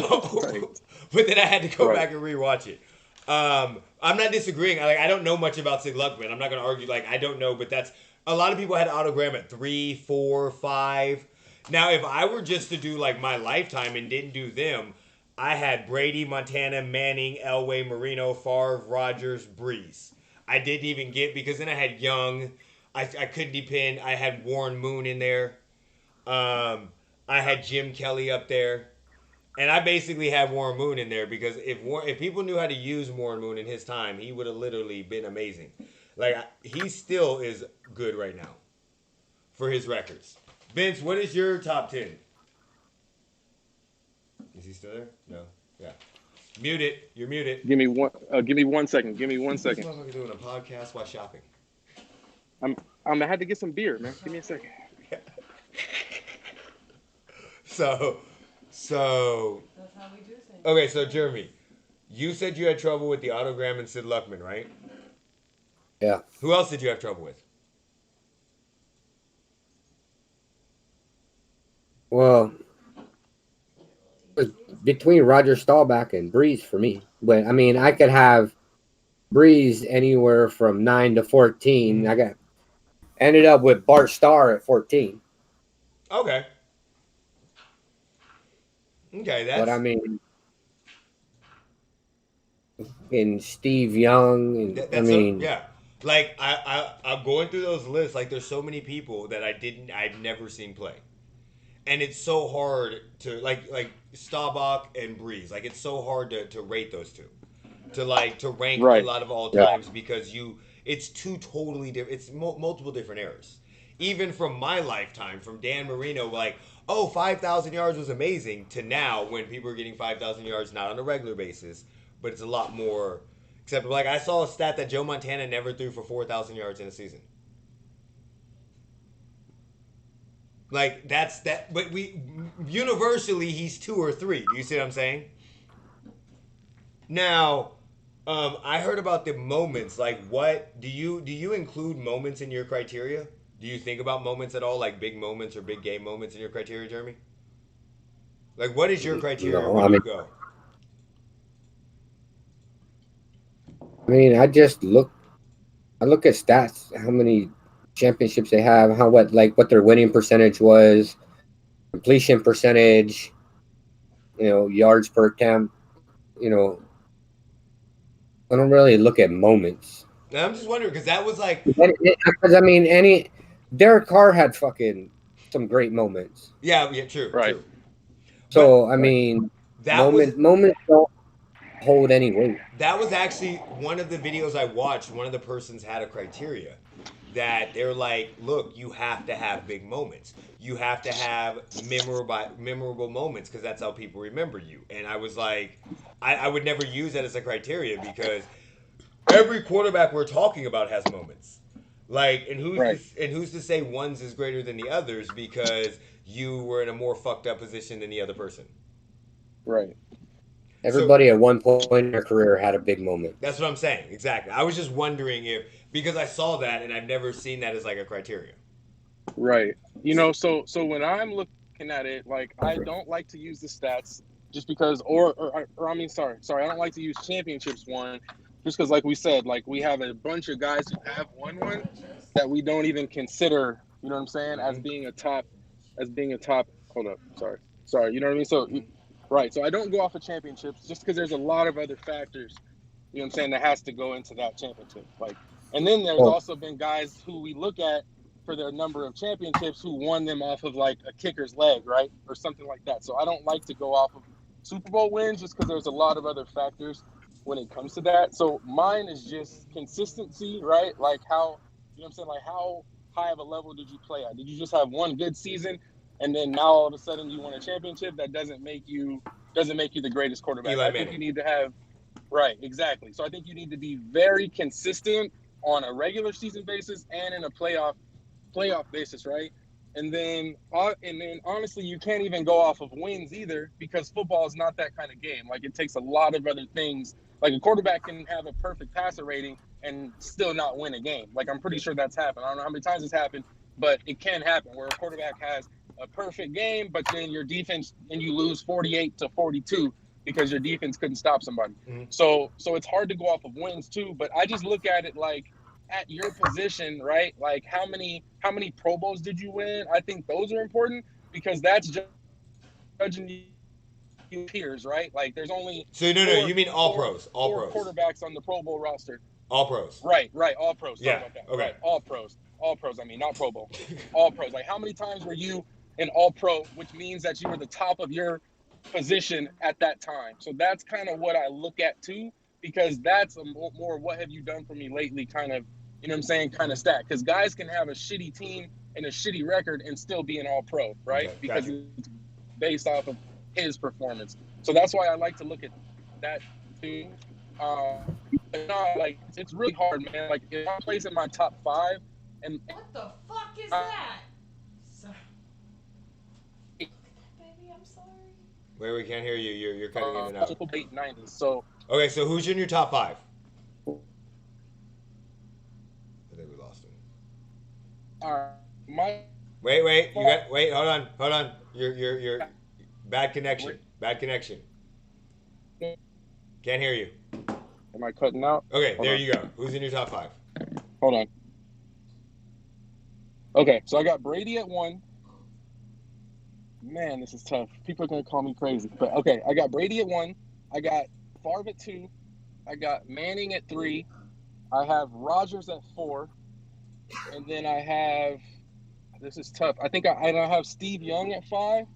[SPEAKER 1] but then I had to go back and rewatch it. I'm not disagreeing. I don't know much about Sid Luckman. I'm not going to argue. Like, I don't know, but that's a lot of people had Otto Graham at 3, 4, 5. Now, if I were just to do like my lifetime and didn't do them, I had Brady, Montana, Manning, Elway, Marino, Favre, Rodgers, Brees. I didn't even get, because then I had Young. I couldn't depend. I had Warren Moon in there. I had Jim Kelly up there. And I basically had Warren Moon in there because if people knew how to use Warren Moon in his time, he would have literally been amazing. Like, he still is good right now for his records. Vince, what is your top 10? Is he still there? No. Yeah. Mute it. You're muted.
[SPEAKER 3] Give me 1 second. Give me 1 second.
[SPEAKER 1] This motherfucker doing a podcast while shopping.
[SPEAKER 3] I had to get some beer, man. Give me a second.
[SPEAKER 1] So.
[SPEAKER 5] That's how we do things.
[SPEAKER 1] Okay, so Geremy, you said you had trouble with the autogram and Sid Luckman, right?
[SPEAKER 2] Yeah.
[SPEAKER 1] Who else did you have trouble with?
[SPEAKER 2] Well, it was between Roger Staubach and Brees for me. But I mean, I could have Brees anywhere from 9 to 14. I ended up with Bart Starr at 14.
[SPEAKER 1] Okay, that's.
[SPEAKER 2] But I mean, and Steve Young, and
[SPEAKER 1] yeah. Like I'm going through those lists. Like, there's so many people that I've never seen play, and it's so hard to like Staubach and Brees. Like, it's so hard to rate those two, to rank a lot of all times because it's two totally different. It's multiple different eras. Even from my lifetime, from Dan Marino, like, 5,000 yards was amazing, to now when people are getting 5,000 yards not on a regular basis, but it's a lot more acceptable. Like, I saw a stat that Joe Montana never threw for 4,000 yards in a season. Like, that's that. But universally, he's 2 or 3. Do you see what I'm saying? Now, I heard about the moments. Like, what do you include moments in your criteria? Do you think about moments at all, like big moments or big game moments in your criteria, Geremy? Like, what is your criteria when you go?
[SPEAKER 2] I mean, I look at stats, how many championships they have, what their winning percentage was, completion percentage, yards per attempt. I don't really look at moments.
[SPEAKER 1] Now, I'm just wondering, because that was like,
[SPEAKER 2] because I mean, Derek Carr had fucking some great moments.
[SPEAKER 1] Yeah, true,
[SPEAKER 3] right.
[SPEAKER 1] True.
[SPEAKER 2] So I mean, moments don't hold any weight.
[SPEAKER 1] That was actually one of the videos I watched. One of the persons had a criteria that they're like, look, you have to have big moments. You have to have memorable moments, because that's how people remember you. And I was like, I would never use that as a criteria, because every quarterback we're talking about has moments. Like, and who's to say one's is greater than the others because you were in a more fucked up position than the other person.
[SPEAKER 3] Right.
[SPEAKER 2] Everybody at one point in their career had a big moment.
[SPEAKER 1] That's what I'm saying. Exactly. I was just wondering because I saw that and I've never seen that as like a criteria.
[SPEAKER 3] Right. So when I'm looking at it, like, I don't like to use the stats just because, I don't like to use championships one. Just because, like we said, like, we have a bunch of guys who have won one that we don't even consider, you know what I'm saying, as being a top. Hold up, sorry, you know what I mean. So, right. So I don't go off of championships just because there's a lot of other factors, you know what I'm saying, that has to go into that championship. Like, and then there's also been guys who we look at for their number of championships who won them off of like a kicker's leg, right, or something like that. So I don't like to go off of Super Bowl wins just because there's a lot of other factors when it comes to that. So mine is just consistency, right? Like, how, you know what I'm saying? Like, how high of a level did you play at? Did you just have one good season and then now all of a sudden you won a championship? That doesn't make you the greatest quarterback. I think you need to have, right, exactly. So I think you need to be very consistent on a regular season basis and in a playoff basis, right? And then honestly, you can't even go off of wins either, because football is not that kind of game. Like, it takes a lot of other things. Like, a quarterback can have a perfect passer rating and still not win a game. Like, I'm pretty sure that's happened. I don't know how many times it's happened, but it can happen where a quarterback has a perfect game, but then your defense, and you lose 48-42 because your defense couldn't stop somebody. Mm-hmm. So it's hard to go off of wins too, but I just look at it like, at your position, right? Like, how many Pro Bowls did you win? I think those are important, because that's judging your peers, right? Like, there's only
[SPEAKER 1] you mean all pros
[SPEAKER 3] quarterbacks on the Pro Bowl roster.
[SPEAKER 1] All pros.
[SPEAKER 3] Right, all pros. Sorry about that.
[SPEAKER 1] Okay.
[SPEAKER 3] Right, all pros. I mean, not Pro Bowl. All pros. Like, how many times were you an All Pro, which means that you were the top of your position at that time. So that's kind of what I look at too, because that's a more what have you done for me lately kind of, you know what I'm saying, kind of stat. Because guys can have a shitty team and a shitty record and still be an all-pro, right?
[SPEAKER 1] Okay,
[SPEAKER 3] because
[SPEAKER 1] gotcha.
[SPEAKER 3] it's based off of his performance. So that's why I like to look at that too. Like it's really hard, man. Like if I'm placing my top 5, and
[SPEAKER 5] what the fuck is that? Sorry. Baby, I'm sorry.
[SPEAKER 1] Wait, we can't hear you. You're cutting in and out.
[SPEAKER 3] Late 90s. So
[SPEAKER 1] okay, so who's in your top 5? I think we lost him. Wait. Hold on. You're bad connection. Bad connection. Can't hear you.
[SPEAKER 3] Am I cutting out?
[SPEAKER 1] Okay, there you go. Who's in your top 5?
[SPEAKER 3] Hold on. Okay, so I got Brady at 1. Man, this is tough. People are going to call me crazy. But okay, I got Brady at 1. I got Favre at 2. I got Manning at 3. I have Rodgers at 4. And then I have, this is tough. I think I have Steve Young at 5.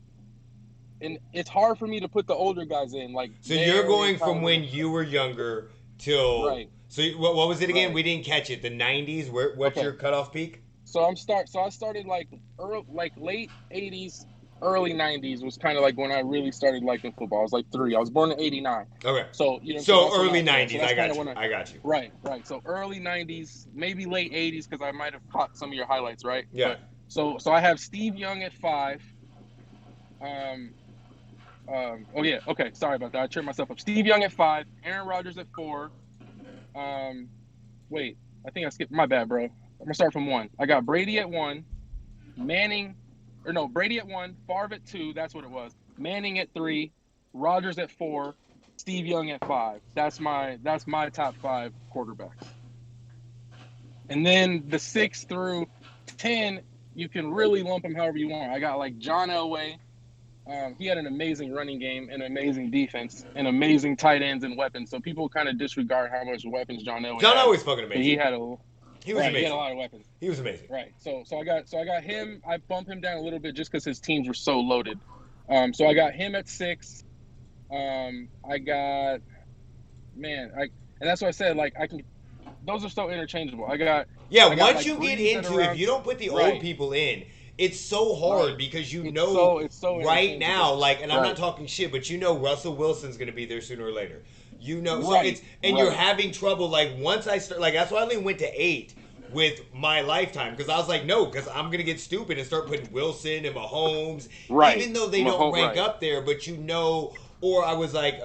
[SPEAKER 3] And it's hard for me to put the older guys in. Like,
[SPEAKER 1] so you're going from when you were younger till
[SPEAKER 3] right.
[SPEAKER 1] So what was it again?
[SPEAKER 3] Right.
[SPEAKER 1] We didn't catch it. The 90s. What's your cutoff peak?
[SPEAKER 3] So I started like late 80s, early 90s was kind of like when I really started liking football. I was like 3. I was born in 89.
[SPEAKER 1] Okay.
[SPEAKER 3] So you know.
[SPEAKER 1] So early 90s. So I got you.
[SPEAKER 3] Right. So early 90s, maybe late 80s, because I might have caught some of your highlights. Right.
[SPEAKER 1] Yeah.
[SPEAKER 3] But, so I have Steve Young at 5. Oh yeah. Okay. Sorry about that. I tripped myself up. Steve Young at 5. Aaron Rodgers at 4. Wait. I think I skipped. My bad, bro. I'm gonna start from 1. I got Brady at 1. Brady at 1. Favre at 2. That's what it was. Manning at 3. Rodgers at 4. Steve Young at 5. That's my top 5 quarterbacks. And then the 6 through 10, you can really lump them however you want. I got like John Elway. He had an amazing running game, an amazing defense, and amazing tight ends and weapons. So people kind of disregard how much weapons John Elway had.
[SPEAKER 1] John Elway's fucking amazing.
[SPEAKER 3] He was
[SPEAKER 1] amazing.
[SPEAKER 3] He had a lot of weapons.
[SPEAKER 1] He was amazing.
[SPEAKER 3] Right. So I got him. I bumped him down a little bit just because his teams were so loaded. So I got him at 6. And that's what I said. Like those are so interchangeable.
[SPEAKER 1] Once you get into, if you don't put the old people in, it's so hard because it's so right now, like, and I'm not talking shit, but Russell Wilson's going to be there sooner or later. You're having trouble. Like once I start, like that's why I only went to 8 with my lifetime, because I was like, no, because I'm going to get stupid and start putting Wilson and Mahomes, even though they don't rank up there, but or I was like,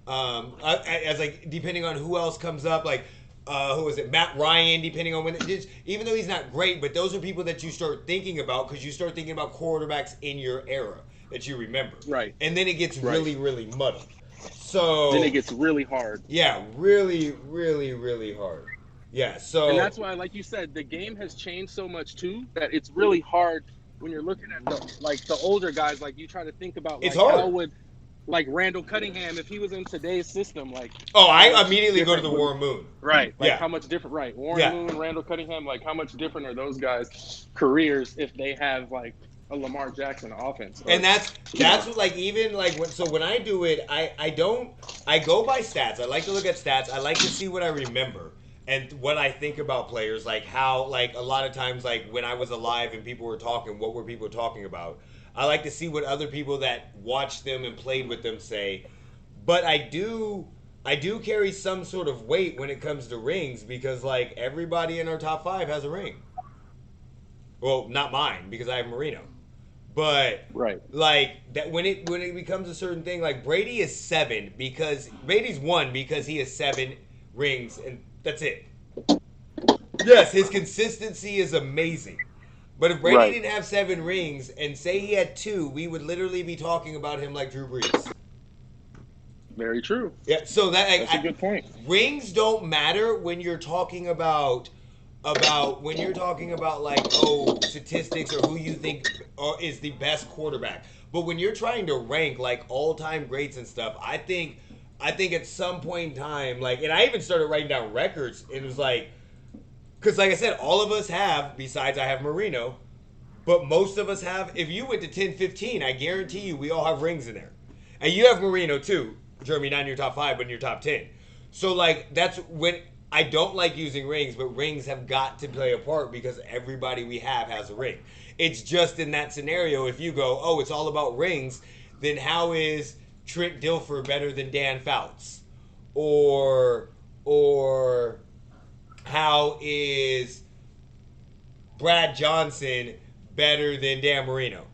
[SPEAKER 1] as like depending on who else comes up, like. Who was it? Matt Ryan, depending on when it is. Even though he's not great, but those are people that you start thinking about because you start thinking about quarterbacks in your era that you remember.
[SPEAKER 3] Right.
[SPEAKER 1] And then it gets really, really muddled. So
[SPEAKER 3] then it gets really hard.
[SPEAKER 1] Yeah, really, really, really hard. Yeah, so.
[SPEAKER 3] And that's why, like you said, the game has changed so much too that it's really hard when you're looking at the older guys. Like you try to think about like,
[SPEAKER 1] it's hard.
[SPEAKER 3] How would like Randall Cunningham, if he was in today's system, like
[SPEAKER 1] I immediately go to the Warren Moon.
[SPEAKER 3] Right. Like how much different Warren Moon, Randall Cunningham, like how much different are those guys' careers if they have like a Lamar Jackson offense?
[SPEAKER 1] And that's what, like, even like when I do it, I go by stats. I like to look at stats. I like to see what I remember and what I think about players, like how, like, a lot of times, like when I was alive and people were talking, what were people talking about? I like to see what other people that watched them and played with them say. But I do carry some sort of weight when it comes to rings because, like, everybody in our top 5 has a ring. Well, not mine because I have Marino. But like that when it becomes a certain thing, like Brady is 7 because Brady's 1 because he has 7 rings and that's it. Yes, his consistency is amazing. But if Brady didn't have 7 rings and say he had 2, we would literally be talking about him like Drew Brees.
[SPEAKER 3] Very true.
[SPEAKER 1] Yeah, so that's
[SPEAKER 3] a good point.
[SPEAKER 1] Rings don't matter when you're talking about like statistics or who you think is the best quarterback. But when you're trying to rank like all-time greats and stuff, I think at some point in time, like, and I even started writing down records. It was like, because like I said, all of us have, besides I have Marino, But most of us have, if you went to 10, 15, I guarantee you we all have rings in there. And you have Marino too. Geremy, not in your top 5, but in your top 10. So, like, that's when I don't like using rings, but rings have got to play a part because everybody we have has a ring. It's just in that scenario, if you go, oh, it's all about rings, then how is Trent Dilfer better than Dan Fouts? Or how is Brad Johnson better than Dan Marino?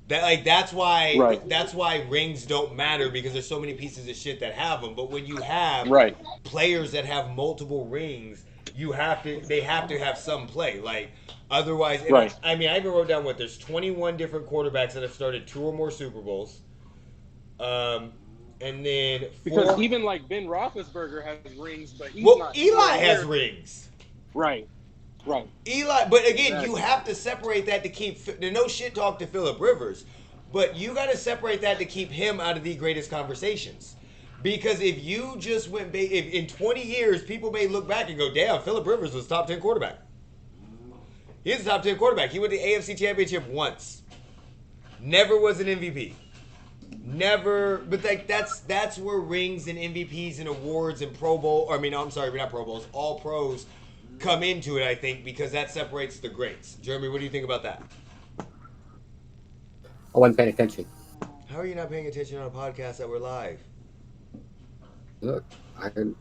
[SPEAKER 1] That's why rings don't matter, because there's so many pieces of shit that have them. But when you have players that have multiple rings, they have to have some play. Like, otherwise, I even wrote down there's 21 different quarterbacks that have started 2 or more Super Bowls. And then
[SPEAKER 3] because even like Ben Roethlisberger has rings, but
[SPEAKER 1] Eli has rings.
[SPEAKER 3] Right.
[SPEAKER 1] Eli, but again, you have to separate that to keep no shit talk to Phillip Rivers, but you got to separate that to keep him out of the greatest conversations. Because if you just went, if in 20 years people may look back and go, "Damn, Phillip Rivers was top 10 quarterback." He's a top 10 quarterback. He went to the AFC Championship once. Never was an MVP. Never, but that's where rings and MVPs and awards and Pro Bowl, not Pro Bowls, All Pros come into it, I think, because that separates the greats. Geremy, what do you think about that?
[SPEAKER 2] I wasn't paying attention.
[SPEAKER 1] How are you not paying attention on a podcast that we're live?
[SPEAKER 2] Look, I can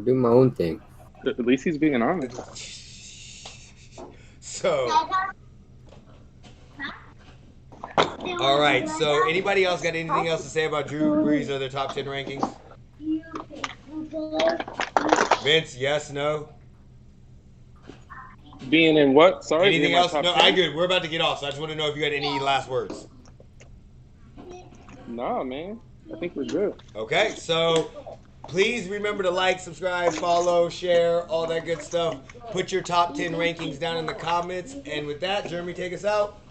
[SPEAKER 2] do my own thing.
[SPEAKER 3] At least he's being honest.
[SPEAKER 1] So, all right. So, anybody else got anything else to say about Drew Brees or their top 10 rankings? Vince, yes, no?
[SPEAKER 3] Being in what? Sorry.
[SPEAKER 1] Anything else? No, I'm good. We're about to get off, so I just want to know if you got any last words.
[SPEAKER 3] Nah, man. I think we're good.
[SPEAKER 1] Okay, so please remember to like, subscribe, follow, share, all that good stuff. Put your top 10 rankings down in the comments. And with that, Geremy, take us out.